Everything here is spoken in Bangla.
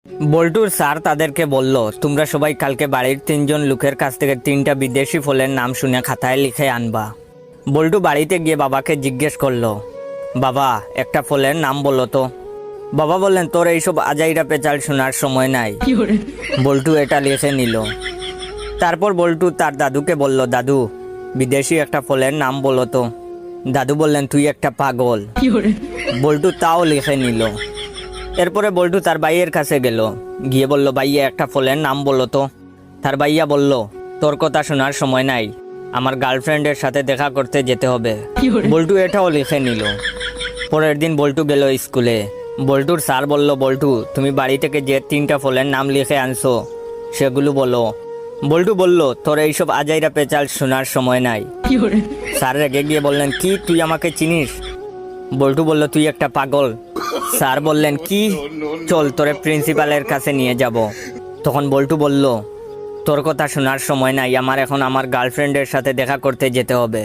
বল্টুর স্যার তাদেরকে বলল, তোমরা সবাই কালকে বাড়ির 3জন লোকের কাছ থেকে 3টা বিদেশি ফলের নাম শুনে খাতায় লিখে আনবা। বল্টু বাড়িতে গিয়ে বাবাকে জিজ্ঞেস করলো, বাবা একটা ফলের নাম বলো তো। বাবা বললেন, তোর এইসব আজাইরা পেঁচাল শোনার সময় নাই। বল্টু এটা লিখে নিল। তারপর বল্টু তার দাদুকে বলল, দাদু বিদেশি একটা ফলের নাম বলো তো। দাদু বললেন, তুই একটা পাগল। বল্টু তাও লিখে নিল। এরপরে বল্টু তার ভাইয়ের কাছে গেল, গিয়ে বলল, ভাইয়া একটা ফলের নাম বলো তো। তার ভাইয়া বলল, তোর কথা শোনার সময় নাই, আমার গার্লফ্রেন্ডের সাথে দেখা করতে যেতে হবে। বল্টু এটাও লিখে নিল। পরের দিন বল্টু গেল স্কুলে। বল্টুর স্যার বলল, বল্টু তুমি বাড়ি থেকে যে 3টা ফলের নাম লিখে আনছো সেগুলো বলো। বল্টু বলল, তোর এইসব আজাইরা পেঁচাল শোনার সময় নাই। স্যার রেগে গিয়ে বললেন, কি তুই আমাকে চিনিস? বল্টু বলল, তুই একটা পাগল। স্যার বললেন, কি? চল তোরে প্রিন্সিপালের কাছে নিয়ে যাব। তখন বল্টু বলল, তোর কথা শোনার সময় নাই, আমার এখন আমার গার্লফ্রেন্ডের সাথে দেখা করতে যেতে হবে।